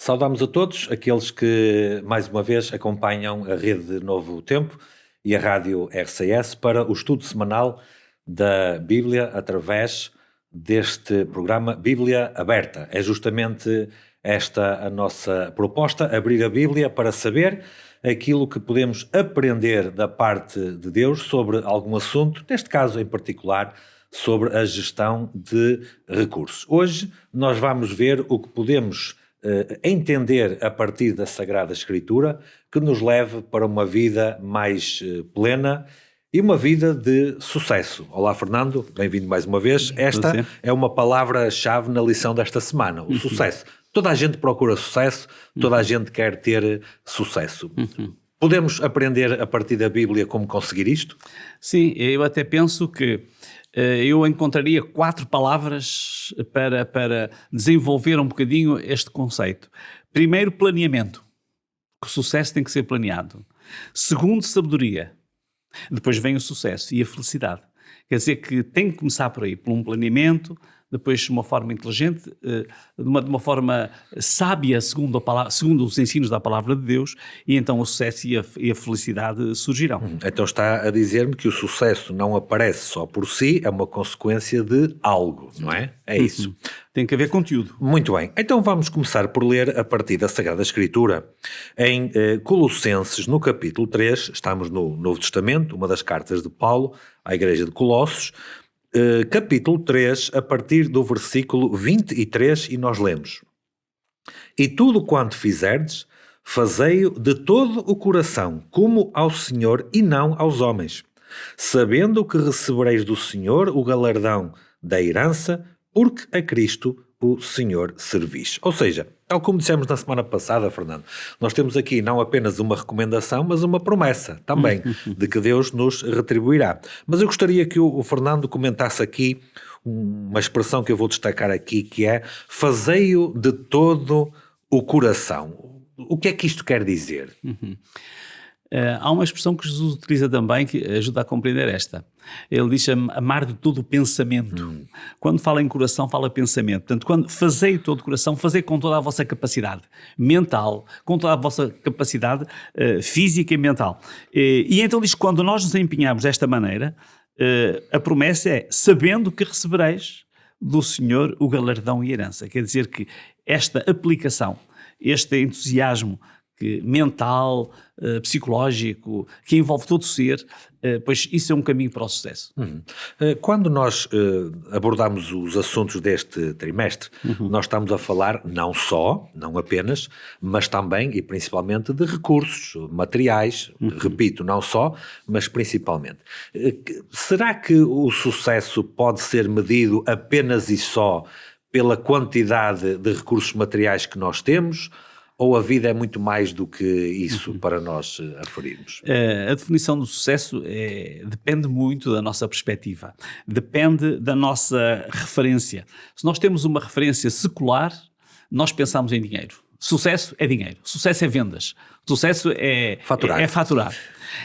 Saudamos a todos aqueles que, mais uma vez, acompanham a rede Novo Tempo e a rádio RCS para o estudo semanal da Bíblia através deste programa Bíblia Aberta. É justamente esta a nossa proposta, abrir a Bíblia para saber aquilo que podemos aprender da parte de Deus sobre algum assunto, neste caso em particular, sobre a gestão de recursos. Hoje nós vamos ver o que podemos entender a partir da Sagrada Escritura que nos leve para uma vida mais plena e uma vida de sucesso. Olá, Fernando, bem-vindo mais uma vez. Esta é uma palavra-chave na lição desta semana, o sucesso. Toda a gente procura sucesso, toda a gente quer ter sucesso. Podemos aprender a partir da Bíblia como conseguir isto? Sim, eu até penso que eu encontraria 4 palavras para desenvolver um bocadinho este conceito. Primeiro, planeamento. O sucesso tem que ser planeado. Segundo, sabedoria. Depois vem o sucesso e a felicidade. Quer dizer que tem que começar por aí, por um planeamento, depois de uma forma inteligente, de uma forma sábia, segundo os ensinos da palavra de Deus, e então o sucesso e a felicidade surgirão. Então está a dizer-me que o sucesso não aparece só por si, é uma consequência de algo, não é? É isso. Tem que haver conteúdo. Muito bem. Então vamos começar por ler a partir da Sagrada Escritura. Em Colossenses, no capítulo 3, estamos no Novo Testamento, uma das cartas de Paulo à igreja de Colossos, capítulo 3, a partir do versículo 23, e nós lemos: E tudo quanto fizerdes, fazei-o de todo o coração, como ao Senhor e não aos homens, sabendo que recebereis do Senhor o galardão da herança, porque a Cristo o Senhor servis. Ou seja, tal como dissemos na semana passada, Fernando, nós temos aqui não apenas uma recomendação, mas uma promessa também de que Deus nos retribuirá. Mas eu gostaria que o Fernando comentasse aqui uma expressão que eu vou destacar aqui, que é fazei-o de todo o coração. O que é que isto quer dizer? Há uma expressão que Jesus utiliza também que ajuda a compreender esta. Ele diz amar de todo o pensamento. Quando fala em coração, fala pensamento. Portanto, quando fazei todo o coração, fazei com toda a vossa capacidade mental, com toda a vossa capacidade física e mental. E então diz que quando nós nos empenhamos desta maneira, a promessa é sabendo que recebereis do Senhor o galardão e herança. Quer dizer que esta aplicação, este entusiasmo mental, psicológico, que envolve todo o ser, pois isso é um caminho para o sucesso. Quando nós abordamos os assuntos deste trimestre, nós estamos a falar não apenas, mas também e principalmente de recursos materiais, repito, não só, mas principalmente. Será que o sucesso pode ser medido apenas e só pela quantidade de recursos materiais que nós temos? Ou a vida é muito mais do que isso para nós aferirmos? A definição do sucesso depende muito da nossa perspectiva, depende da nossa referência. Se nós temos uma referência secular, nós pensamos em dinheiro. Sucesso é dinheiro, sucesso é vendas, sucesso é faturar.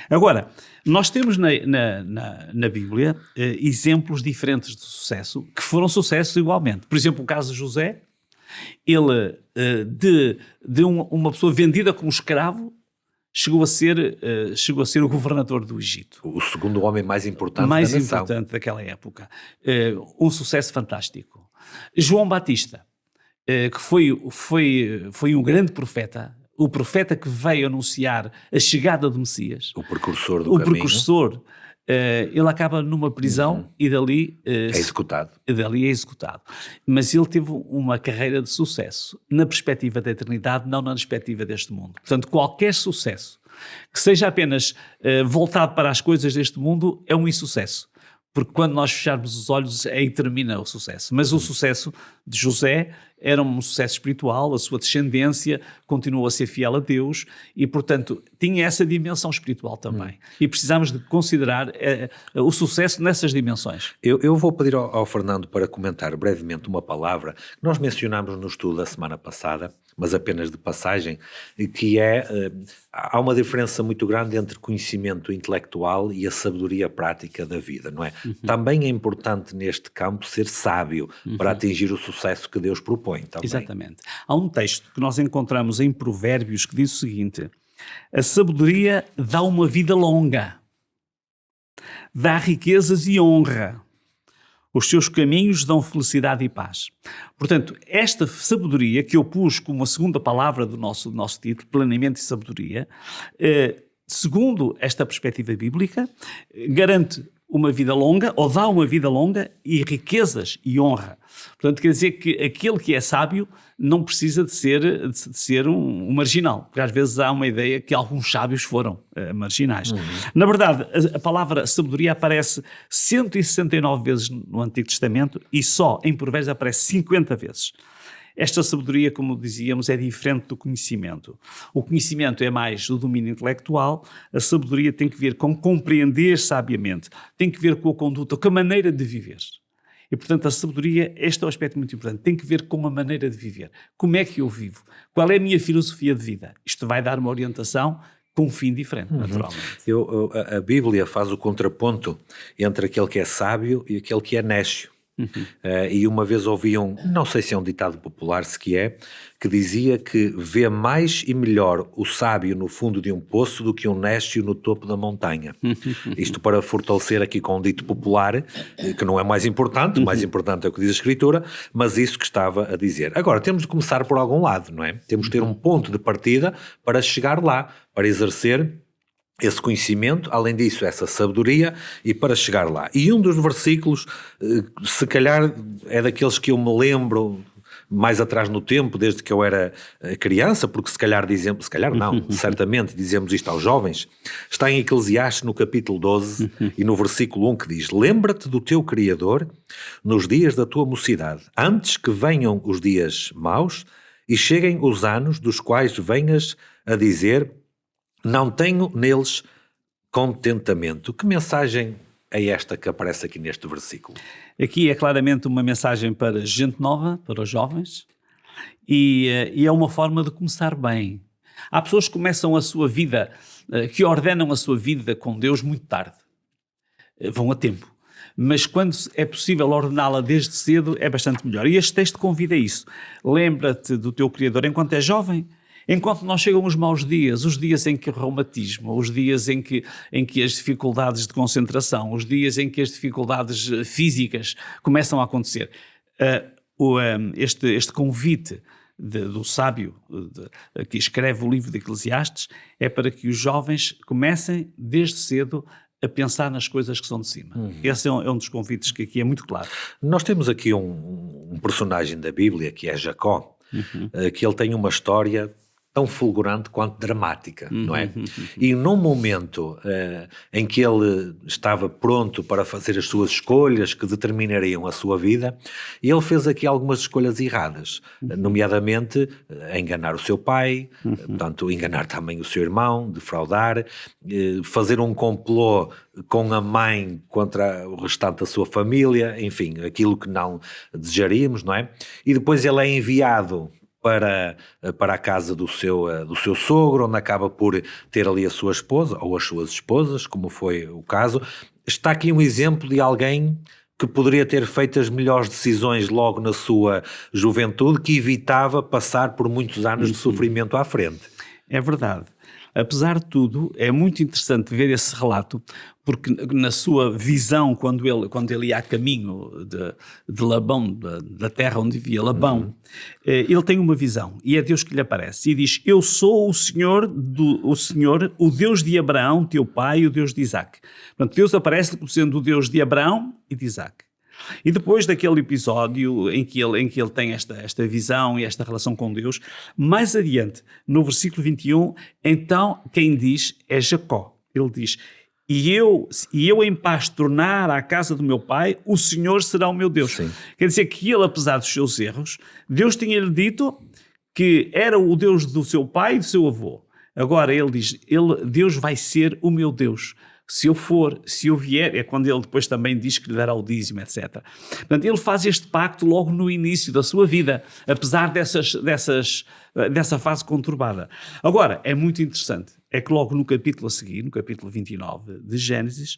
Agora, nós temos na Bíblia exemplos diferentes de sucesso, que foram sucessos igualmente. Por exemplo, o caso de José. Ele, de uma pessoa vendida como escravo, chegou a ser o governador do Egito. O segundo homem mais importante da nação. Mais importante daquela época. Um sucesso fantástico. João Batista, que foi um grande profeta, o profeta que veio anunciar a chegada do Messias. O precursor do caminho. Ele acaba numa prisão e dali é executado. Mas ele teve uma carreira de sucesso na perspectiva da eternidade, não na perspectiva deste mundo. Portanto, qualquer sucesso que seja apenas voltado para as coisas deste mundo é um insucesso. Porque quando nós fecharmos os olhos, aí termina o sucesso. Mas o sucesso de José era um sucesso espiritual, a sua descendência continuou a ser fiel a Deus e, portanto, tinha essa dimensão espiritual também. E precisamos de considerar o sucesso nessas dimensões. Eu vou pedir ao Fernando para comentar brevemente uma palavra que nós mencionámos no estudo da semana passada, mas apenas de passagem, que há uma diferença muito grande entre conhecimento intelectual e a sabedoria prática da vida, não é? Também é importante neste campo ser sábio para atingir o sucesso que Deus propõe. propõe também. Exatamente. Há um texto que nós encontramos em Provérbios que diz o seguinte: a sabedoria dá uma vida longa, dá riquezas e honra. Os seus caminhos dão felicidade e paz. Portanto, esta sabedoria que eu pus como a segunda palavra do nosso título, planeamento e sabedoria, segundo esta perspectiva bíblica, garante uma vida longa, ou dá uma vida longa e riquezas e honra. Portanto, quer dizer que aquele que é sábio não precisa de ser um marginal, porque às vezes há uma ideia que alguns sábios foram marginais. Na verdade, a palavra sabedoria aparece 169 vezes no Antigo Testamento e só em Provérbios aparece 50 vezes. Esta sabedoria, como dizíamos, é diferente do conhecimento. O conhecimento é mais do domínio intelectual, a sabedoria tem que ver com compreender sabiamente, tem que ver com a conduta, com a maneira de viver. E, portanto, a sabedoria, este é um aspecto muito importante, tem que ver com a maneira de viver. Como é que eu vivo? Qual é a minha filosofia de vida? Isto vai dar uma orientação com um fim diferente, naturalmente. A Bíblia faz o contraponto entre aquele que é sábio e aquele que é néscio. E uma vez ouvi não sei se é um ditado popular, se que é, que dizia que vê mais e melhor o sábio no fundo de um poço do que um néscio no topo da montanha. Isto para fortalecer aqui com um dito popular, que não é mais importante, o mais importante é o que diz a Escritura, mas isso que estava a dizer. Agora, temos de começar por algum lado, não é? Temos de ter um ponto de partida para chegar lá, para exercer esse conhecimento, além disso, essa sabedoria, e para chegar lá. E um dos versículos, se calhar é daqueles que eu me lembro mais atrás no tempo, desde que eu era criança, porque certamente dizemos isto aos jovens, está em Eclesiastes no capítulo 12 e no versículo 1 que diz: lembra-te do teu Criador nos dias da tua mocidade, antes que venham os dias maus e cheguem os anos dos quais venhas a dizer: não tenho neles contentamento. Que mensagem é esta que aparece aqui neste versículo? Aqui é claramente uma mensagem para gente nova, para os jovens, e é uma forma de começar bem. Há pessoas que começam a sua vida, que ordenam a sua vida com Deus muito tarde. Vão a tempo. Mas quando é possível ordená-la desde cedo, é bastante melhor. E este texto convida a isso. Lembra-te do teu Criador enquanto és jovem. Enquanto não chegam os maus dias, os dias em que o reumatismo, os dias em que as dificuldades de concentração, os dias em que as dificuldades físicas começam a acontecer. Este convite do sábio que escreve o livro de Eclesiastes é para que os jovens comecem desde cedo a pensar nas coisas que são de cima. Esse é um dos convites que aqui é muito claro. Nós temos aqui um personagem da Bíblia, que é Jacó, que ele tem uma história tão fulgurante quanto dramática, não é? E num momento em que ele estava pronto para fazer as suas escolhas que determinariam a sua vida, ele fez aqui algumas escolhas erradas, nomeadamente enganar o seu pai, portanto, enganar também o seu irmão, defraudar, fazer um complô com a mãe contra o restante da sua família, enfim, aquilo que não desejaríamos, não é? E depois ele é enviado para a casa do seu sogro, onde acaba por ter ali a sua esposa, ou as suas esposas, como foi o caso. Está aqui um exemplo de alguém que poderia ter feito as melhores decisões logo na sua juventude, que evitava passar por muitos anos de sofrimento à frente. É verdade. Apesar de tudo, é muito interessante ver esse relato, porque na sua visão, quando ele ia a caminho de Labão, da terra onde vivia Labão, ele tem uma visão, e é Deus que lhe aparece, e diz: eu sou o Senhor, o Deus de Abraão, teu pai, e o Deus de Isaac. Portanto, Deus aparece como sendo o Deus de Abraão e de Isaac. E depois daquele episódio em que ele tem esta visão e esta relação com Deus, mais adiante, no versículo 21, então quem diz é Jacó. Ele diz: e eu em paz tornar à casa do meu pai, o Senhor será o meu Deus. Sim. Quer dizer que ele, apesar dos seus erros, Deus tinha-lhe dito que era o Deus do seu pai e do seu avô. Agora ele diz: Deus vai ser o meu Deus. Se eu vier, é quando ele depois também diz que lhe dará o dízimo, etc. Portanto, ele faz este pacto logo no início da sua vida, apesar dessa fase conturbada. Agora, é muito interessante, é que logo no capítulo a seguir, no capítulo 29 de Gênesis,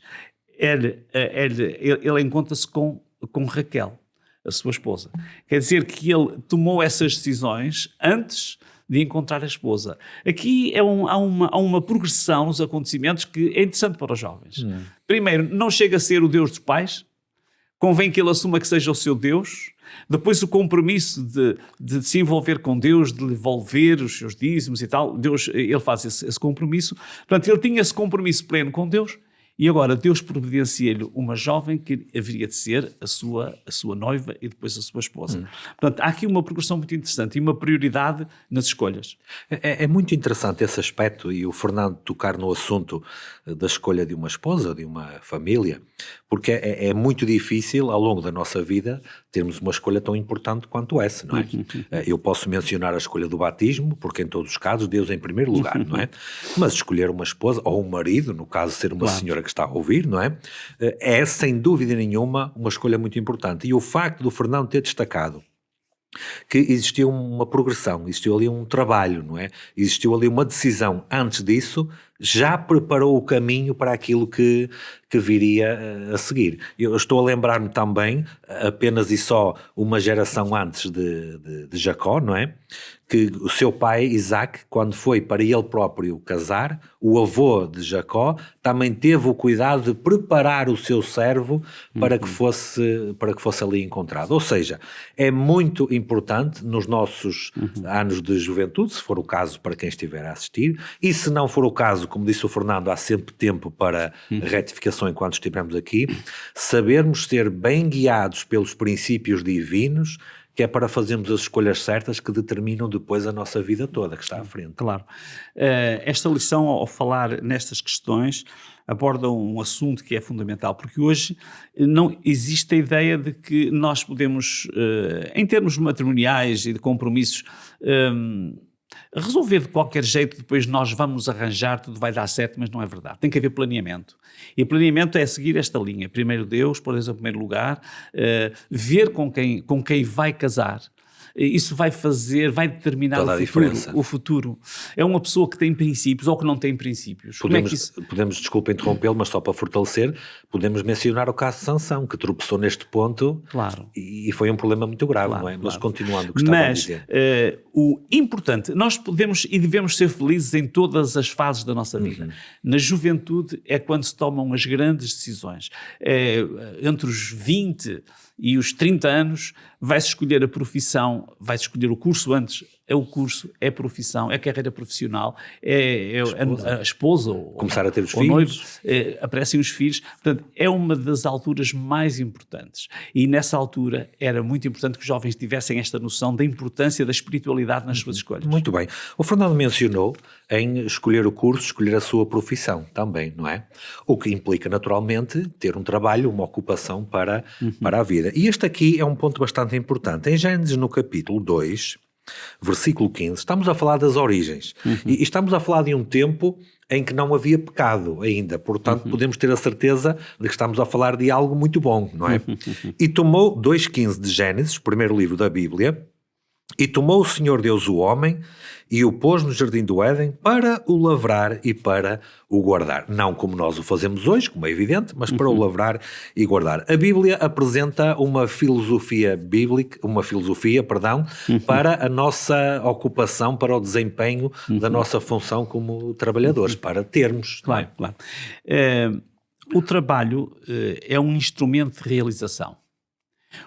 ele encontra-se com Raquel. a sua esposa. Quer dizer que ele tomou essas decisões antes de encontrar a esposa. Aqui há uma progressão nos acontecimendos que é interessante para os jovens. Primeiro, não chega a ser o Deus dos pais, convém que ele assuma que seja o seu Deus. Depois o compromisso de se envolver com Deus, de lhe devolver os seus dízimos e tal, Deus, ele faz esse compromisso. Portanto, ele tinha esse compromisso pleno com Deus. E agora Deus providencia-lhe uma jovem que haveria de ser a sua noiva e depois a sua esposa. Portanto, há aqui uma progressão muito interessante e uma prioridade nas escolhas. É muito interessante esse aspecto e o Fernando tocar no assunto da escolha de uma esposa, de uma família, porque é muito difícil ao longo da nossa vida termos uma escolha tão importante quanto essa, não é? Eu posso mencionar a escolha do batismo, porque em todos os casos Deus em primeiro lugar, não é? Mas escolher uma esposa ou um marido, no caso de ser uma senhora que está a ouvir, não é? É sem dúvida nenhuma uma escolha muito importante. E o facto do Fernando ter destacado que existiu uma progressão, existiu ali um trabalho, não é? Existiu ali uma decisão antes disso, já preparou o caminho para aquilo que viria a seguir. Eu estou a lembrar-me também, apenas e só uma geração antes de Jacó, não é? Que o seu pai, Isaac, quando foi para ele próprio casar, o avô de Jacó também teve o cuidado de preparar o seu servo para que fosse ali encontrado. Ou seja, é muito importante nos nossos anos de juventude, se for o caso para quem estiver a assistir, e se não for o caso, como disse o Fernando, há sempre tempo para retificação enquanto estivermos aqui, sabermos ser bem guiados pelos princípios divinos, que é para fazermos as escolhas certas que determinam depois a nossa vida toda, que está à frente. Claro. Esta lição, ao falar nestas questões, aborda um assunto que é fundamental, porque hoje não existe a ideia de que nós podemos, em termos matrimoniais e de compromissos, resolver de qualquer jeito, depois nós vamos arranjar, tudo vai dar certo, mas não é verdade. Tem que haver planeamento. E planeamento é seguir esta linha. Primeiro Deus, pôr Deus em primeiro lugar, ver com quem vai casar. Isso vai determinar o futuro. É uma pessoa que tem princípios ou que não tem princípios. Podemos, desculpa interrompê-lo, mas só para fortalecer, podemos mencionar o caso de Sansão, que tropeçou neste ponto, claro, e foi um problema muito grave, não é? Mas continuando o que estava a dizer. O importante, nós podemos e devemos ser felizes em todas as fases da nossa vida. Na juventude é quando se tomam as grandes decisões. Entre os 20 e os 30 anos vai-se escolher a profissão, vai-se escolher o curso antes, é o curso, é a profissão, é a carreira profissional, a esposa começar a ter os filhos, aparecem os filhos, portanto é uma das alturas mais importantes e nessa altura era muito importante que os jovens tivessem esta noção da importância da espiritualidade nas suas escolhas. Muito bem. O Fernando mencionou em escolher o curso, escolher a sua profissão também, não é? O que implica naturalmente ter um trabalho, uma ocupação para a vida. E este aqui é um ponto bastante importante. Em Gênesis, no capítulo 2, versículo 15, estamos a falar das origens. E estamos a falar de um tempo em que não havia pecado ainda. Portanto, podemos ter a certeza de que estamos a falar de algo muito bom, não é? E tomou 2,15 de Gênesis, o primeiro livro da Bíblia, e tomou o Senhor Deus o homem e o pôs no jardim do Éden para o lavrar e para o guardar. Não como nós o fazemos hoje, como é evidente, mas para o lavrar e guardar. A Bíblia apresenta uma filosofia bíblica, para a nossa ocupação, para o desempenho da nossa função como trabalhadores, para termos. Claro. O trabalho é um instrumento de realização.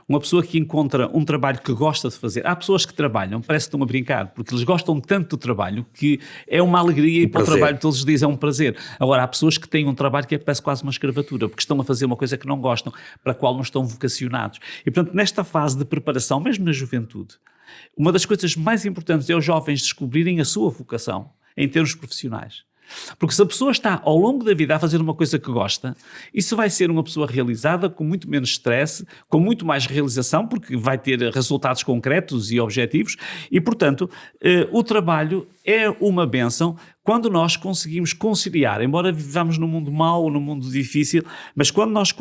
Uma pessoa que encontra um trabalho que gosta de fazer. Há pessoas que trabalham, parece que estão a brincar, porque eles gostam tanto do trabalho que é uma alegria ir para o trabalho todos os dias, é um prazer. Agora, há pessoas que têm um trabalho que parece quase uma escravatura, porque estão a fazer uma coisa que não gostam, para a qual não estão vocacionados. E, portanto, nesta fase de preparação, mesmo na juventude, uma das coisas mais importantes é os jovens descobrirem a sua vocação em termos profissionais. Porque se a pessoa está ao longo da vida a fazer uma coisa que gosta, isso vai ser uma pessoa realizada, com muito menos stress, com muito mais realização, porque vai ter resultados concretos e objetivos e, portanto, o trabalho é uma bênção quando nós conseguimos conciliar, embora vivamos num mundo mau, num mundo difícil, mas quando nós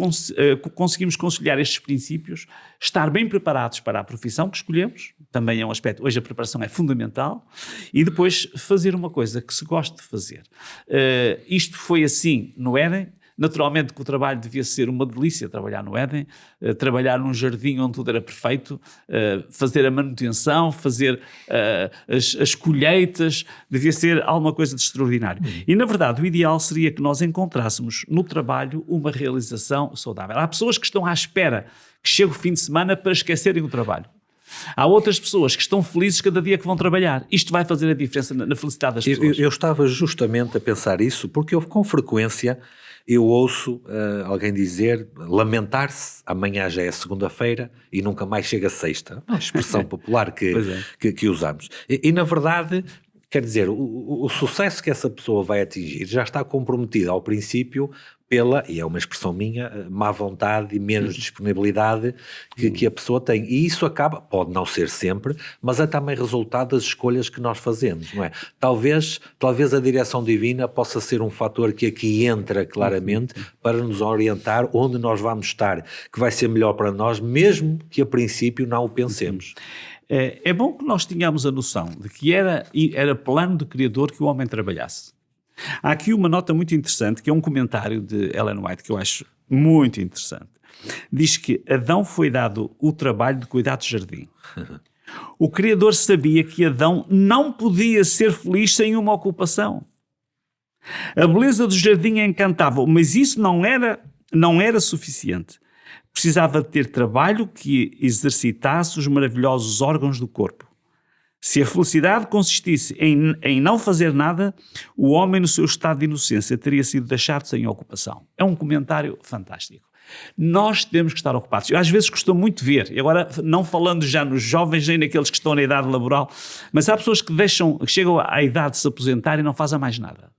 conseguimos conciliar estes princípios, estar bem preparados para a profissão que escolhemos, também é um aspecto, hoje a preparação é fundamental, e depois fazer uma coisa que se goste de fazer. Isto foi assim no Éden, Naturalmente que o trabalho devia ser uma delícia, trabalhar no Éden, trabalhar num jardim onde tudo era perfeito, fazer a manutenção, fazer as colheitas, devia ser alguma coisa de extraordinário. E, na verdade, o ideal seria que nós encontrássemos no trabalho uma realização saudável. Há pessoas que estão à espera que chegue o fim de semana para esquecerem o trabalho. Há outras pessoas que estão felizes cada dia que vão trabalhar. Isto vai fazer a diferença na felicidade das pessoas. Eu estava justamente a pensar isso, porque com frequência eu ouço alguém dizer, lamentar-se, amanhã já é segunda-feira e nunca mais chega sexta. Uma expressão popular que usamos. E na verdade, quer dizer, o sucesso que essa pessoa vai atingir já está comprometido ao princípio pela, e é uma expressão minha, má vontade e menos disponibilidade que a pessoa tem. E isso acaba, pode não ser sempre, mas é também resultado das escolhas que nós fazemos, não é? Talvez a direção divina possa ser um fator que aqui entra claramente para nos orientar onde nós vamos estar, que vai ser melhor para nós, mesmo que a princípio não o pensemos. É bom que nós tenhamos a noção de que era plano do Criador que o homem trabalhasse. Há aqui uma nota muito interessante, que é um comentário de Ellen White, que eu acho muito interessante. Diz que Adão foi dado o trabalho de cuidar do jardim. O Criador sabia que Adão não podia ser feliz sem uma ocupação. A beleza do jardim encantava, mas isso não era suficiente. Precisava de ter trabalho que exercitasse os maravilhosos órgãos do corpo. Se a felicidade consistisse em não fazer nada, o homem no seu estado de inocência teria sido deixado sem ocupação. É um comentário fantástico. Nós temos que estar ocupados. Eu às vezes costumo muito ver, e agora não falando já nos jovens nem naqueles que estão na idade laboral, mas há pessoas que chegam à idade de se aposentar e não fazem mais nada.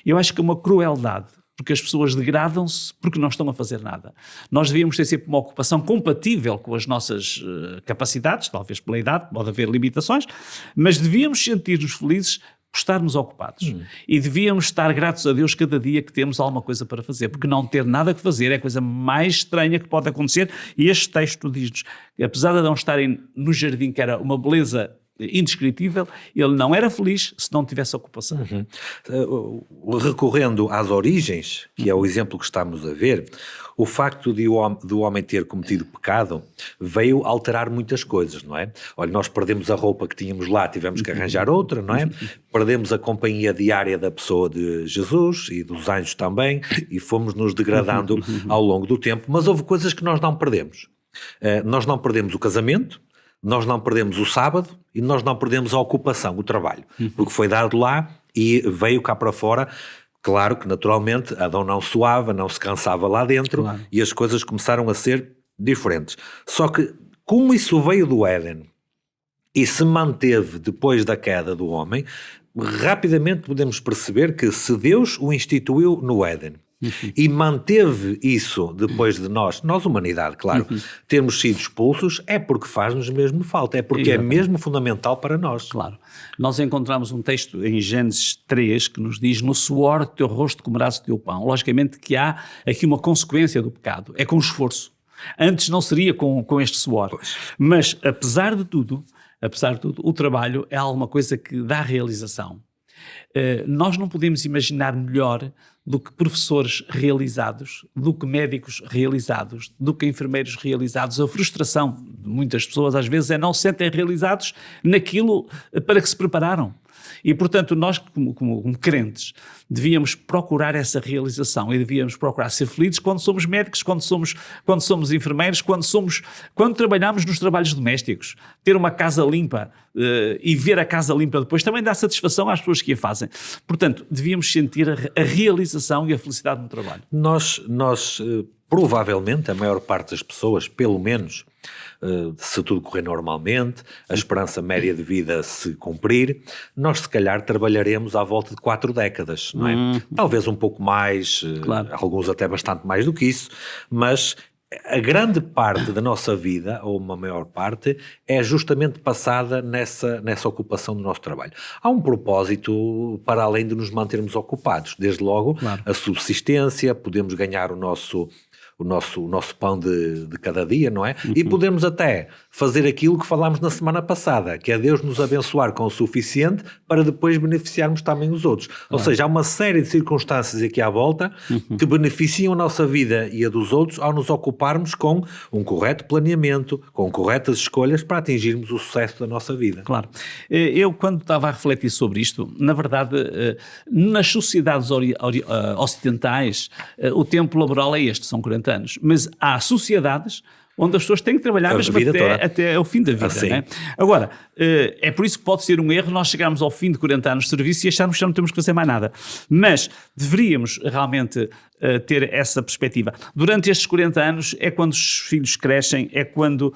Eu acho que é uma crueldade, porque as pessoas degradam-se porque não estão a fazer nada. Nós devíamos ter sempre uma ocupação compatível com as nossas capacidades, talvez pela idade, pode haver limitações, mas devíamos sentir-nos felizes por estarmos ocupados. E devíamos estar gratos a Deus cada dia que temos alguma coisa para fazer, porque não ter nada que fazer é a coisa mais estranha que pode acontecer. E este texto diz-nos que, apesar de não estarem no jardim, que era uma beleza indescritível, ele não era feliz se não tivesse ocupação. Recorrendo às origens, que é o exemplo que estamos a ver, o facto do homem ter cometido pecado veio alterar muitas coisas, não é? Olha, nós perdemos a roupa que tínhamos lá, tivemos que arranjar outra, não é? Perdemos a companhia diária da pessoa de Jesus e dos anjos também, e fomos nos degradando ao longo do tempo, mas houve coisas que nós não perdemos. Nós não perdemos o casamento, nós não perdemos o sábado e nós não perdemos a ocupação, o trabalho, porque foi dado lá e veio cá para fora. Claro que naturalmente Adão não suava, não se cansava lá dentro, claro, e as coisas começaram a ser diferentes. Só que como isso veio do Éden e se manteve depois da queda do homem, rapidamente podemos perceber que se Deus o instituiu no Éden, e manteve isso depois de nós, humanidade, claro, termos sido expulsos, é porque faz-nos mesmo falta, é porque é mesmo fundamental para nós. Claro. Nós encontramos um texto em Gênesis 3 que nos diz: no suor do teu rosto comerás o teu pão. Logicamente que há aqui uma consequência do pecado, é com esforço. Antes não seria com este suor. Pois. Mas apesar de tudo, o trabalho é alguma coisa que dá realização. Nós não podemos imaginar melhor do que professores realizados, do que médicos realizados, do que enfermeiros realizados. A frustração de muitas pessoas às vezes é não se sentem realizados naquilo para que se prepararam. E, portanto, nós, como crentes, devíamos procurar essa realização e devíamos procurar ser felizes quando somos médicos, quando somos enfermeiros, quando trabalhamos nos trabalhos domésticos. Ter uma casa limpa e ver a casa limpa depois também dá satisfação às pessoas que a fazem. Portanto, devíamos sentir a realização e a felicidade no trabalho. Nós provavelmente, a maior parte das pessoas, pelo menos, se tudo correr normalmente, a esperança média de vida se cumprir, nós se calhar trabalharemos à volta de 4 décadas, não é? Talvez um pouco mais, claro, alguns até bastante mais do que isso, mas a grande parte da nossa vida, ou uma maior parte, é justamente passada nessa ocupação do nosso trabalho. Há um propósito para além de nos mantermos ocupados, desde logo, claro, a subsistência, podemos ganhar o o nosso pão de cada dia, não é? E podemos até fazer aquilo que falámos na semana passada, que é Deus nos abençoar com o suficiente para depois beneficiarmos também os outros. Ou seja, há uma série de circunstâncias aqui à volta que beneficiam a nossa vida e a dos outros ao nos ocuparmos com um correto planeamento, com corretas escolhas para atingirmos o sucesso da nossa vida. Claro. Eu, quando estava a refletir sobre isto, na verdade, nas sociedades ocidentais, o tempo laboral é este, são 40 anos. Mas há sociedades onde as pessoas têm que trabalhar mesmo até o fim da vida. Assim. Né? Agora, é por isso que pode ser um erro nós chegarmos ao fim de 40 anos de serviço e acharmos que já não temos que fazer mais nada. Mas deveríamos realmente ter essa perspectiva. Durante estes 40 anos é quando os filhos crescem, é quando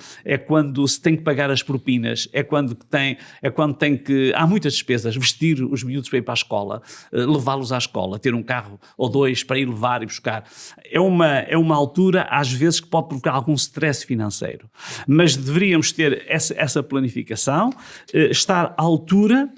se tem que pagar as propinas, é quando tem que... Há muitas despesas, vestir os miúdos para ir para a escola, levá-los à escola, ter um carro ou dois para ir levar e buscar. É uma altura, às vezes, que pode provocar algum stress financeiro. Mas deveríamos ter essa planificação, estar à altura,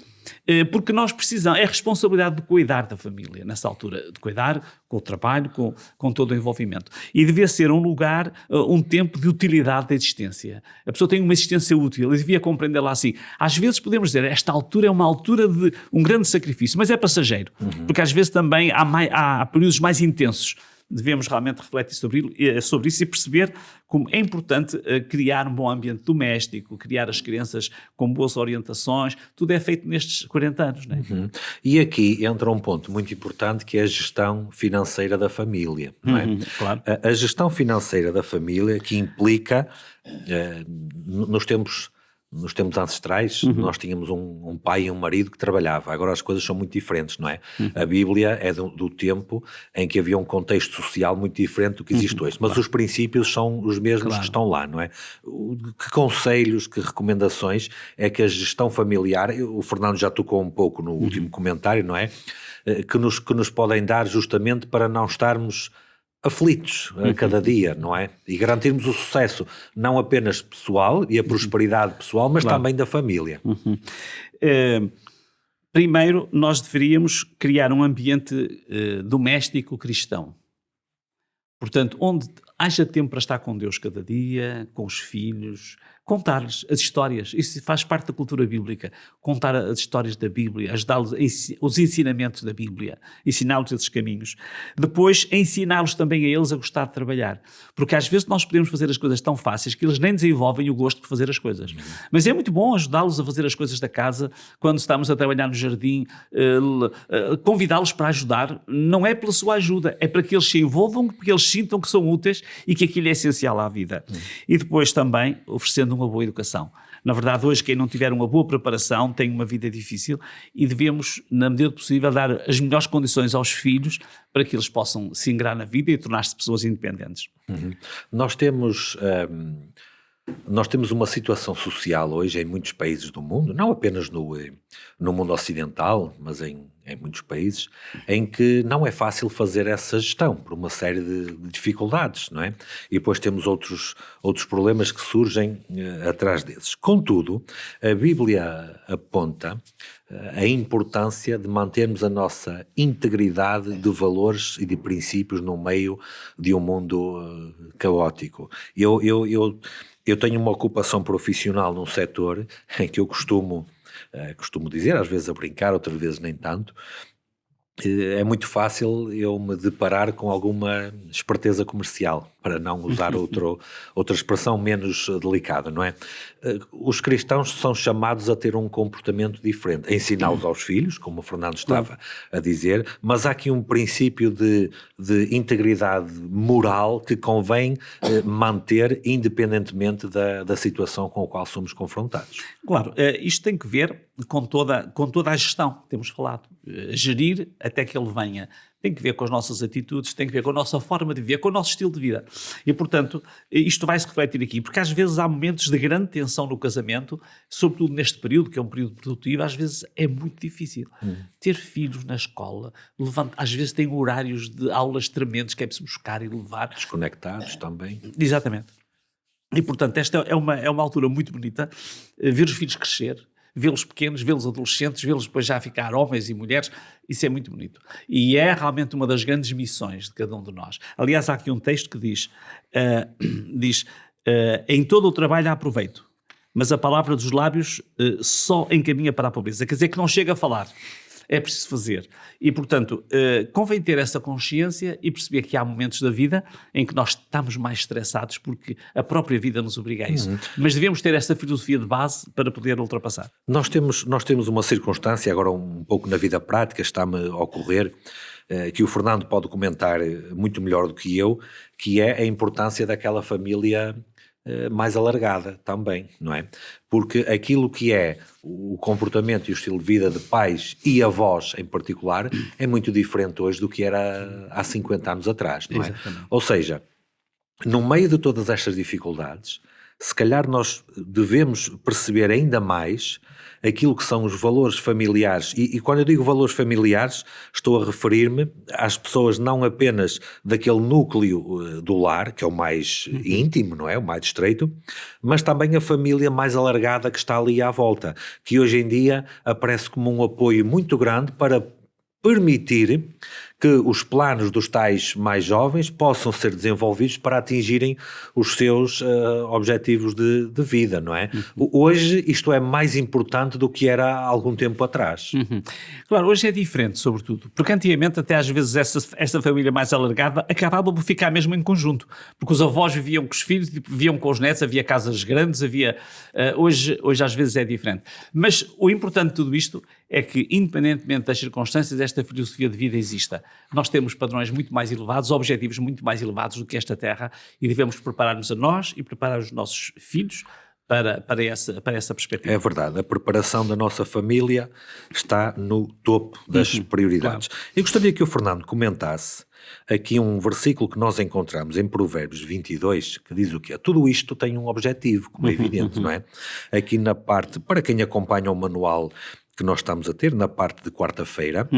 porque nós precisamos, é a responsabilidade de cuidar da família nessa altura, de cuidar com o trabalho, com todo o envolvimento. E devia ser um lugar, um tempo de utilidade da existência. A pessoa tem uma existência útil e devia compreendê-la assim. Às vezes podemos dizer, esta altura é uma altura de um grande sacrifício, mas é passageiro, porque às vezes também há períodos mais intensos. Devemos realmente refletir sobre isso e perceber como é importante criar um bom ambiente doméstico, criar as crianças com boas orientações, tudo é feito nestes 40 anos. Não é? E aqui entra um ponto muito importante que é a gestão financeira da família. Não é? Claro. A gestão financeira da família que implica, nos tempos ancestrais, nós tínhamos um pai e um marido que trabalhava. Agora as coisas são muito diferentes, não é? A Bíblia é do tempo em que havia um contexto social muito diferente do que existe hoje. Mas os princípios são os mesmos que estão lá, não é? Que conselhos, que recomendações é que a gestão familiar, o Fernando já tocou um pouco no último comentário, não é? Que nos podem dar justamente para não estarmos aflitos a cada dia, não é? E garantirmos o sucesso, não apenas pessoal e a prosperidade pessoal, mas também da família. Primeiro, nós deveríamos criar um ambiente doméstico cristão. Portanto, onde haja tempo para estar com Deus cada dia, com os filhos, contar-lhes as histórias. Isso faz parte da cultura bíblica. Contar as histórias da Bíblia, ajudá-los os ensinamentos da Bíblia, ensiná-los esses caminhos. Depois, ensiná-los também a eles a gostar de trabalhar. Porque às vezes nós podemos fazer as coisas tão fáceis que eles nem desenvolvem o gosto por fazer as coisas. Mas é muito bom ajudá-los a fazer as coisas da casa, quando estamos a trabalhar no jardim, convidá-los para ajudar. Não é pela sua ajuda, é para que eles se envolvam, porque eles sintam que são úteis e que aquilo é essencial à vida. E depois também oferecendo uma boa educação. Na verdade, hoje quem não tiver uma boa preparação tem uma vida difícil e devemos, na medida do possível, dar as melhores condições aos filhos para que eles possam se ingrar na vida e tornar-se pessoas independentes. Nós temos uma situação social hoje em muitos países do mundo, não apenas no mundo ocidental, mas em muitos países, em que não é fácil fazer essa gestão por uma série de dificuldades, não é? E depois temos outros problemas que surgem atrás desses. Contudo, a Bíblia aponta a importância de mantermos a nossa integridade de valores e de princípios no meio de um mundo caótico. Eu tenho uma ocupação profissional num setor em que eu costumo dizer, às vezes a brincar, outras vezes nem tanto, é muito fácil eu me deparar com alguma esperteza comercial, para não usar outra expressão menos delicada, não é? Os cristãos são chamados a ter um comportamento diferente, a ensiná-los aos filhos, como o Fernando estava a dizer, mas há aqui um princípio de integridade moral que convém manter independentemente da situação com a qual somos confrontados. Claro, isto tem que ver com toda a gestão, temos falado, gerir até que ele venha. Tem que ver com as nossas atitudes, tem que ver com a nossa forma de viver, com o nosso estilo de vida. E, portanto, isto vai-se refletir aqui, porque às vezes há momentos de grande tensão no casamento, sobretudo neste período, que é um período produtivo, às vezes é muito difícil. Ter filhos na escola, às vezes tem horários de aulas tremendos que é preciso buscar e levar. Desconectados também. Exatamente. E, portanto, esta é uma altura muito bonita, ver os filhos crescer, vê-los pequenos, vê-los adolescentes, vê-los depois já ficar homens e mulheres, isso é muito bonito. E é realmente uma das grandes missões de cada um de nós. Aliás, há aqui um texto que diz, em todo o trabalho há proveito, mas a palavra dos lábios só encaminha para a pobreza. Quer dizer que não chega a falar. É preciso fazer. E, portanto, convém ter essa consciência e perceber que há momentos da vida em que nós estamos mais estressados porque a própria vida nos obriga a isso. Mas devemos ter essa filosofia de base para poder ultrapassar. Nós temos uma circunstância, agora um pouco na vida prática, está-me a ocorrer, que o Fernando pode comentar muito melhor do que eu, que é a importância daquela família mais alargada também, não é? Porque aquilo que é o comportamento e o estilo de vida de pais e avós em particular é muito diferente hoje do que era há 50 anos atrás, não é? Exatamente. Ou seja, no meio de todas estas dificuldades, se calhar nós devemos perceber ainda mais aquilo que são os valores familiares, e quando eu digo valores familiares, estou a referir-me às pessoas não apenas daquele núcleo do lar, que é o mais íntimo, não é? O mais estreito, mas também a família mais alargada que está ali à volta, que hoje em dia aparece como um apoio muito grande para permitir que os planos dos tais mais jovens possam ser desenvolvidos para atingirem os seus objetivos de vida, não é? Hoje isto é mais importante do que era há algum tempo atrás. Claro, hoje é diferente, sobretudo, porque antigamente até às vezes essa família mais alargada acabava por ficar mesmo em conjunto, porque os avós viviam com os filhos, viviam com os netos, havia casas grandes, hoje às vezes é diferente. Mas o importante de tudo isto é que, independentemente das circunstâncias, esta filosofia de vida exista. Nós temos padrões muito mais elevados, objetivos muito mais elevados do que esta terra, e devemos preparar-nos a nós e preparar os nossos filhos para essa perspectiva. É verdade, a preparação da nossa família está no topo das prioridades. Claro. Eu gostaria que o Fernando comentasse aqui um versículo que nós encontramos em Provérbios 22, que diz o quê? Tudo isto tem um objetivo, como é evidente, não é? Aqui na parte, para quem acompanha o manual que nós estamos a ter, na parte de quarta-feira,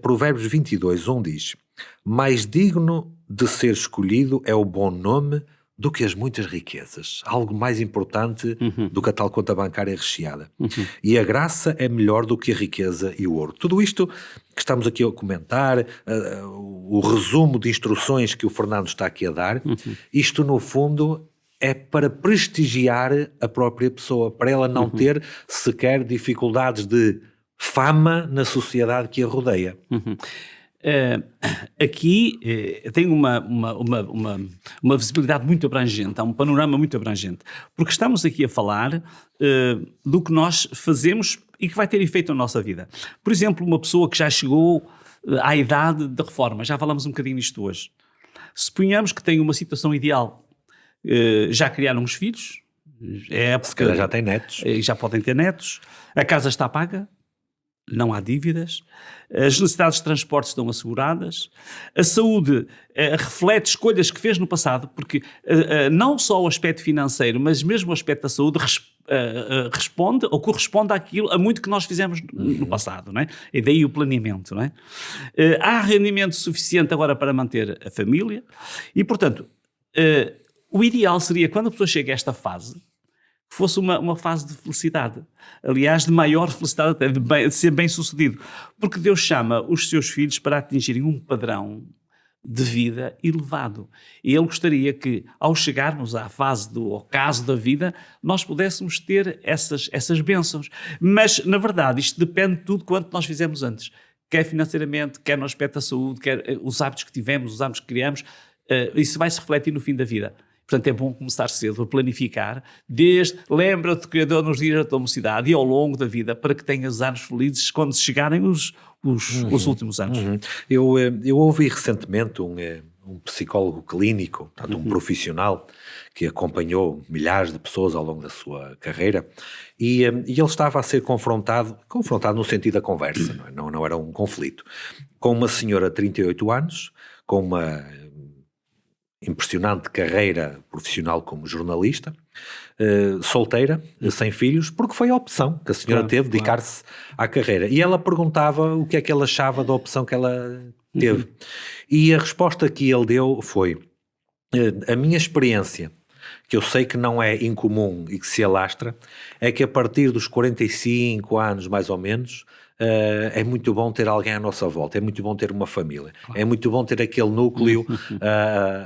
Provérbios 22, 1 diz: mais digno de ser escolhido é o bom nome do que as muitas riquezas. Algo mais importante do que a tal conta bancária recheada. E a graça é melhor do que a riqueza e o ouro. Tudo isto que estamos aqui a comentar, o resumo de instruções que o Fernando está aqui a dar, isto no fundo é para prestigiar a própria pessoa, para ela não ter sequer dificuldades de fama na sociedade que a rodeia. Aqui tem uma visibilidade muito abrangente, há um panorama muito abrangente, porque estamos aqui a falar do que nós fazemos e que vai ter efeito na nossa vida. Por exemplo, uma pessoa que já chegou à idade da reforma, já falamos um bocadinho nisto hoje. Suponhamos que tem uma situação ideal, já criaram uns filhos, se calhar já tem netos. Já podem ter netos, a casa está paga, não há dívidas, as necessidades de transporte estão asseguradas, a saúde reflete escolhas que fez no passado, porque não só o aspecto financeiro, mas mesmo o aspecto da saúde responde ou corresponde àquilo, a muito que nós fizemos no passado, não é? E daí o planeamento, não é? Há rendimento suficiente agora para manter a família e, portanto, o ideal seria, quando a pessoa chega a esta fase, que fosse uma fase de felicidade. Aliás, de maior felicidade até, de ser bem-sucedido. Porque Deus chama os seus filhos para atingirem um padrão de vida elevado. E Ele gostaria que, ao chegarmos à fase do ocaso da vida, nós pudéssemos ter essas bênçãos. Mas, na verdade, isto depende de tudo quanto nós fizemos antes. Quer financeiramente, quer no aspecto da saúde, quer os hábitos que tivemos, os hábitos que criamos. Isso vai se refletir no fim da vida. Portanto, é bom começar cedo a planificar, lembra-te que Deus nos dias da tua mocidade e ao longo da vida, para que tenhas anos felizes quando chegarem os últimos anos. Eu ouvi recentemente um psicólogo clínico, portanto, um profissional que acompanhou milhares de pessoas ao longo da sua carreira, e ele estava a ser confrontado no sentido da conversa, não era um conflito, com uma senhora de 38 anos, com uma impressionante carreira profissional como jornalista, solteira, sem filhos, porque foi a opção que a senhora teve, dedicar-se à carreira. E ela perguntava o que é que ela achava da opção que ela teve. E a resposta que ele deu foi: a minha experiência, que eu sei que não é incomum e que se alastra, é que a partir dos 45 anos, mais ou menos, é muito bom ter alguém à nossa volta, é muito bom ter uma família, é muito bom ter aquele núcleo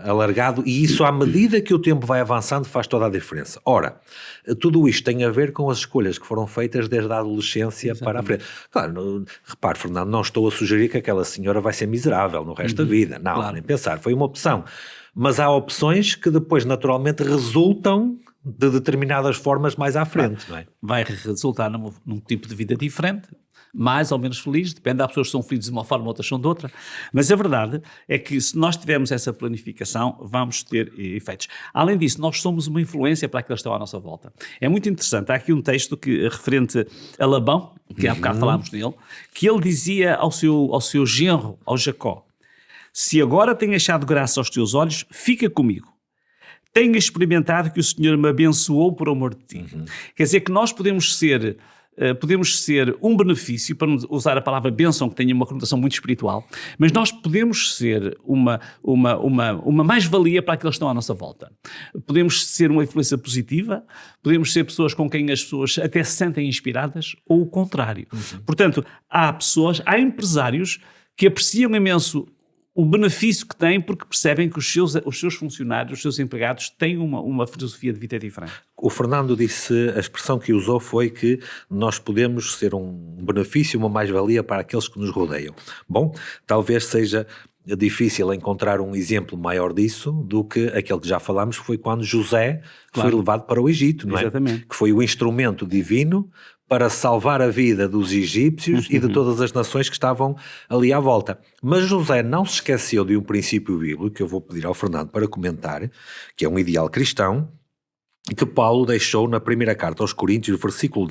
alargado, e isso, à medida que o tempo vai avançando, faz toda a diferença. Ora, tudo isto tem a ver com as escolhas que foram feitas desde a adolescência para a frente. Claro, repare, Fernando, não estou a sugerir que aquela senhora vai ser miserável no resto da vida, não, claro. Nem pensar, foi uma opção. Mas há opções que depois naturalmente resultam de determinadas formas mais à frente, não é? Vai resultar num tipo de vida diferente, mais ou menos feliz, depende, há pessoas que são felizes de uma forma, outras são de outra, mas a verdade é que se nós tivermos essa planificação, vamos ter efeitos. Além disso, nós somos uma influência para aqueles que estão à nossa volta. É muito interessante, há aqui um texto referente a Labão, que há bocado falámos dele, que ele dizia ao seu genro, ao Jacó: se agora tenho achado graça aos teus olhos, fica comigo. Tenho experimentado que o Senhor me abençoou por amor de ti. Quer dizer que nós podemos ser um benefício, para usar a palavra bênção, que tem uma conotação muito espiritual, mas nós podemos ser uma mais-valia para aqueles que estão à nossa volta. Podemos ser uma influência positiva, podemos ser pessoas com quem as pessoas até se sentem inspiradas, ou o contrário. Portanto, há empresários que apreciam imenso o benefício que têm porque percebem que os seus funcionários, os seus empregados têm uma filosofia de vida diferente. O Fernando disse, a expressão que usou foi que nós podemos ser um benefício, uma mais-valia para aqueles que nos rodeiam. Bom, talvez seja difícil encontrar um exemplo maior disso do que aquele que já falámos, foi quando José foi levado para o Egito, não é? Exatamente. Que foi o instrumento divino para salvar a vida dos egípcios e de todas as nações que estavam ali à volta. Mas José não se esqueceu de um princípio bíblico, que eu vou pedir ao Fernando para comentar, que é um ideal cristão, que Paulo deixou na primeira carta aos Coríntios, capítulo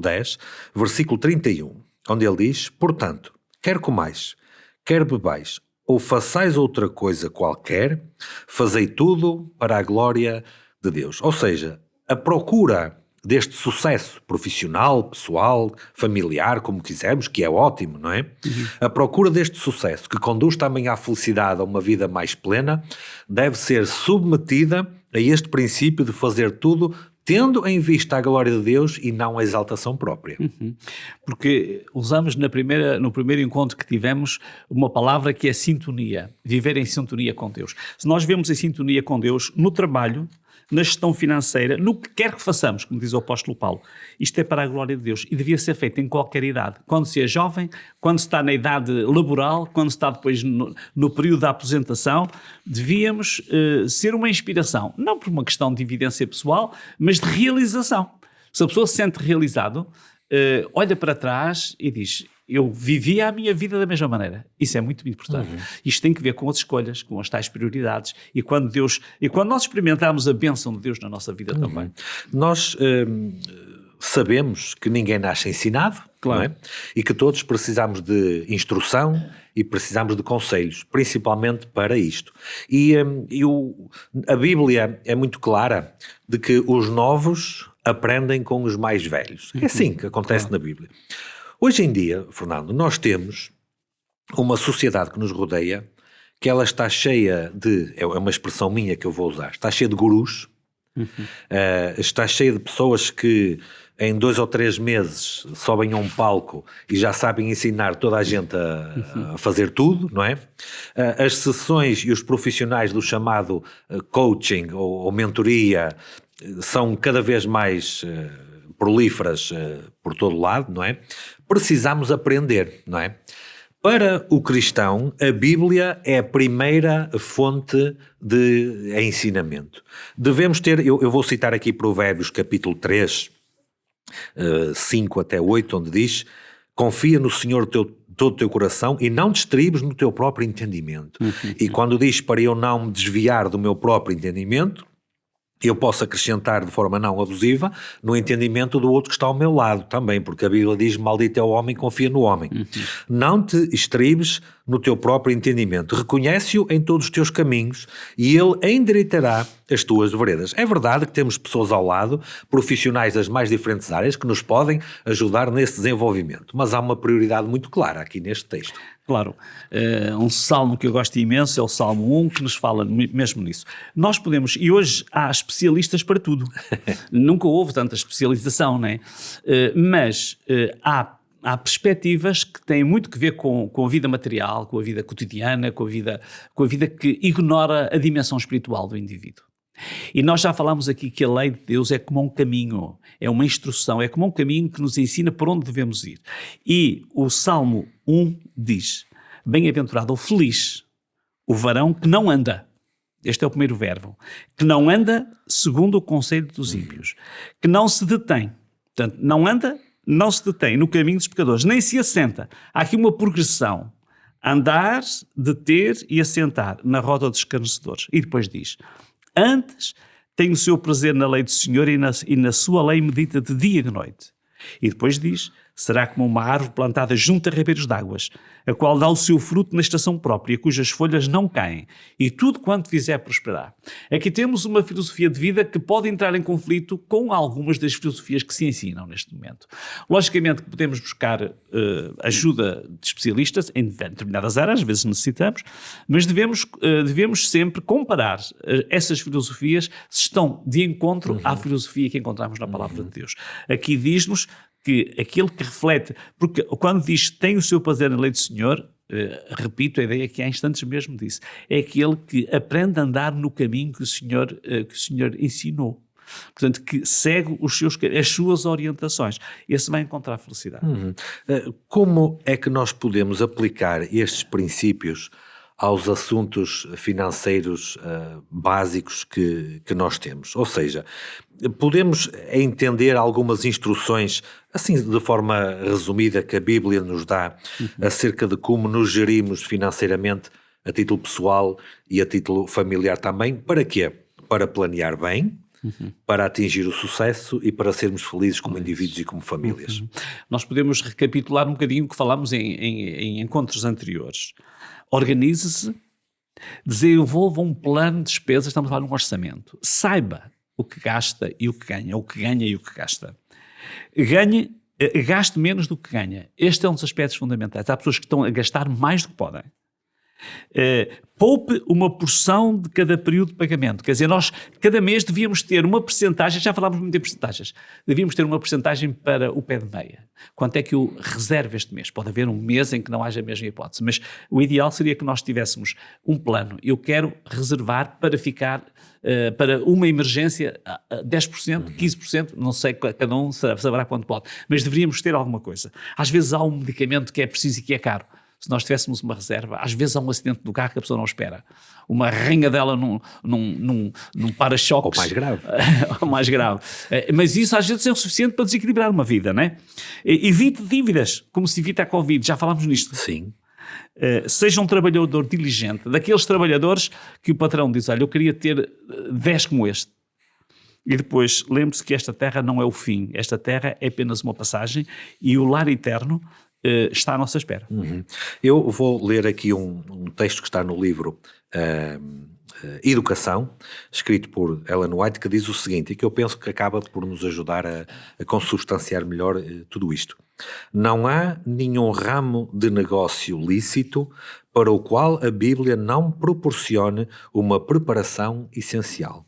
10, versículo 31, onde ele diz: portanto, quer comais, quer bebais, ou façais outra coisa qualquer, fazei tudo para a glória de Deus. Ou seja, a procura deste sucesso profissional, pessoal, familiar, como quisermos, que é ótimo, não é? A procura deste sucesso, que conduz também à felicidade, a uma vida mais plena, deve ser submetida a este princípio de fazer tudo tendo em vista a glória de Deus e não a exaltação própria. Porque usamos no primeiro encontro que tivemos uma palavra que é sintonia, viver em sintonia com Deus. Se nós vivemos em sintonia com Deus no trabalho, na gestão financeira, no que quer que façamos, como diz o apóstolo Paulo, isto é para a glória de Deus e devia ser feito em qualquer idade. Quando se é jovem, quando se está na idade laboral, quando se está depois no período da aposentação, devíamos ser uma inspiração, não por uma questão de evidência pessoal, mas de realização. Se a pessoa se sente realizado, olha para trás e diz: eu vivia a minha vida da mesma maneira. Isso é muito importante. Isto tem que ver com as escolhas, com as tais prioridades, e quando nós experimentamos a bênção de Deus na nossa vida também. Nós sabemos que ninguém nasce ensinado, claro, não é? E que todos precisamos de instrução e precisamos de conselhos, principalmente para isto. A Bíblia é muito clara de que os novos aprendem com os mais velhos. É assim que acontece na Bíblia. Hoje em dia, Fernando, nós temos uma sociedade que nos rodeia, que ela está cheia de, é uma expressão minha que eu vou usar, está cheia de gurus, está cheia de pessoas que em 2 ou 3 meses sobem a um palco e já sabem ensinar toda a gente a fazer tudo, não é? As sessões e os profissionais do chamado coaching ou mentoria são cada vez mais prolíferas por todo lado, não é? Precisamos aprender, não é? Para o cristão, a Bíblia é a primeira fonte de ensinamento. Devemos ter, eu vou citar aqui Provérbios capítulo 3, 5 até 8, onde diz: confia no Senhor todo o teu coração e não te estribes no teu próprio entendimento. E quando diz para eu não me desviar do meu próprio entendimento, eu posso acrescentar de forma não abusiva no entendimento do outro que está ao meu lado também, porque a Bíblia diz: maldito é o homem que confia no homem. Não te estribes no teu próprio entendimento. Reconhece-o em todos os teus caminhos e ele endireitará as tuas veredas. É verdade que temos pessoas ao lado, profissionais das mais diferentes áreas, que nos podem ajudar nesse desenvolvimento. Mas há uma prioridade muito clara aqui neste texto. Claro, um salmo que eu gosto imenso é o Salmo 1, que nos fala mesmo nisso. Nós podemos, e hoje há especialistas para tudo. Nunca houve tanta especialização, não é? Mas há perspectivas que têm muito que ver com a vida material, com a vida cotidiana, com a vida que ignora a dimensão espiritual do indivíduo. E nós já falámos aqui que a lei de Deus é como um caminho, é uma instrução, é como um caminho que nos ensina por onde devemos ir. E o Salmo 1 diz: bem-aventurado ou feliz o varão que não anda, este é o primeiro verbo, que não anda segundo o conselho dos ímpios, que não se detém, portanto, não anda, não se detém no caminho dos pecadores, nem se assenta. Há aqui uma progressão: andar, deter e assentar na roda dos escarnecedores. E depois diz: antes tem o seu prazer na lei do Senhor e na sua lei medita de dia e de noite. E depois diz: será como uma árvore plantada junto a ribeiros de águas, a qual dá o seu fruto na estação própria, cujas folhas não caem, e tudo quanto fizer prosperar. Aqui temos uma filosofia de vida que pode entrar em conflito com algumas das filosofias que se ensinam neste momento. Logicamente que podemos buscar ajuda de especialistas em determinadas áreas, às vezes necessitamos, mas devemos sempre comparar essas filosofias se estão de encontro à filosofia que encontramos na Palavra de Deus. Aqui diz-nos que aquele que reflete, porque quando diz tem o seu prazer na lei do Senhor, repito a ideia que há instantes mesmo disse, é aquele que aprende a andar no caminho que o Senhor ensinou. Portanto, que segue as suas orientações. Esse vai encontrar felicidade. Como é que nós podemos aplicar estes princípios aos assuntos financeiros básicos que nós temos? Ou seja, podemos entender algumas instruções, assim de forma resumida, que a Bíblia nos dá acerca de como nos gerimos financeiramente a título pessoal e a título familiar também. Para quê? Para planear bem, para atingir o sucesso e para sermos felizes como indivíduos e como famílias. Nós podemos recapitular um bocadinho o que falámos em encontros anteriores. Organize-se, desenvolva um plano de despesas, estamos a falar de um orçamento. Saiba o que gasta e o que ganha, o que ganha e o que gasta. Gaste menos do que ganha. Este é um dos aspectos fundamentais. Há pessoas que estão a gastar mais do que podem. Poupe uma porção de cada período de pagamento. Quer dizer, nós cada mês devíamos ter uma percentagem, já falámos muito em percentagens, devíamos ter uma percentagem para o pé de meia. Quanto é que eu reservo este mês? Pode haver um mês em que não haja a mesma hipótese, mas o ideal seria que nós tivéssemos um plano. Eu quero reservar para ficar para uma emergência 10%, 15%, não sei, cada um saberá quanto pode, mas deveríamos ter alguma coisa. Às vezes há um medicamento que é preciso e que é caro. Se nós tivéssemos uma reserva, às vezes há um acidente do carro que a pessoa não espera. Uma arranhadela num para-choques. Ou mais grave. Ou mais grave. Mas isso às vezes é o suficiente para desequilibrar uma vida, não é? Evite dívidas, como se evita a Covid. Já falámos nisto. Sim. Seja um trabalhador diligente. Daqueles trabalhadores que o patrão diz: olha, eu queria ter 10 como este. E depois, lembre-se que esta terra não é o fim. Esta terra é apenas uma passagem e o lar eterno está à nossa espera. Eu vou ler aqui um texto que está no livro Educação, escrito por Ellen White, que diz o seguinte, e que eu penso que acaba por nos ajudar a consubstanciar melhor tudo isto. Não há nenhum ramo de negócio lícito para o qual a Bíblia não proporcione uma preparação essencial.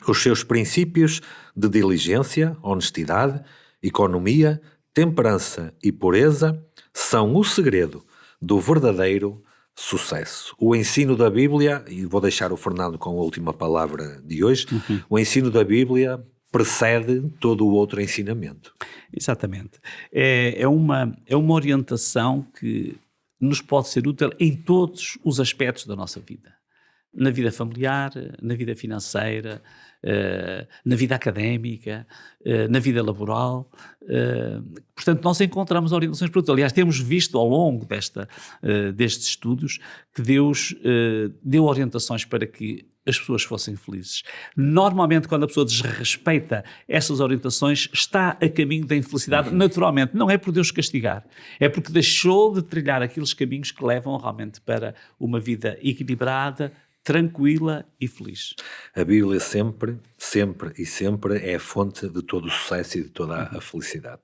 Os seus princípios de diligência, honestidade, economia, temperança e pureza são o segredo do verdadeiro sucesso. O ensino da Bíblia, e vou deixar o Fernando com a última palavra de hoje, o ensino da Bíblia precede todo o outro ensinamento. Exatamente. É uma orientação que nos pode ser útil em todos os aspectos da nossa vida. Na vida familiar, na vida financeira, na vida académica, na vida laboral. Portanto, nós encontramos orientações para tudo. Aliás, temos visto ao longo destes estudos que Deus deu orientações para que as pessoas fossem felizes. Normalmente, quando a pessoa desrespeita essas orientações, está a caminho da infelicidade, naturalmente. Não é por Deus castigar, é porque deixou de trilhar aqueles caminhos que levam realmente para uma vida equilibrada, tranquila e feliz. A Bíblia sempre, sempre e sempre é a fonte de todo o sucesso e de toda a felicidade.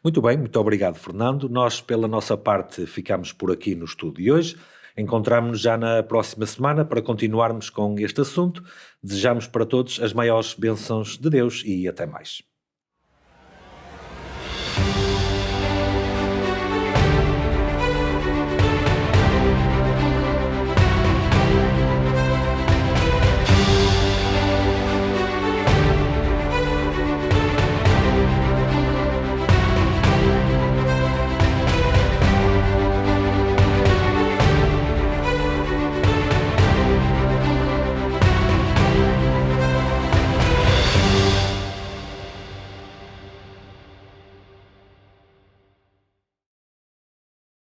Muito bem, muito obrigado, Fernando. Nós, pela nossa parte, ficamos por aqui no estudo de hoje. Encontramos-nos já na próxima semana para continuarmos com este assunto. Desejamos para todos as maiores bênçãos de Deus e até mais.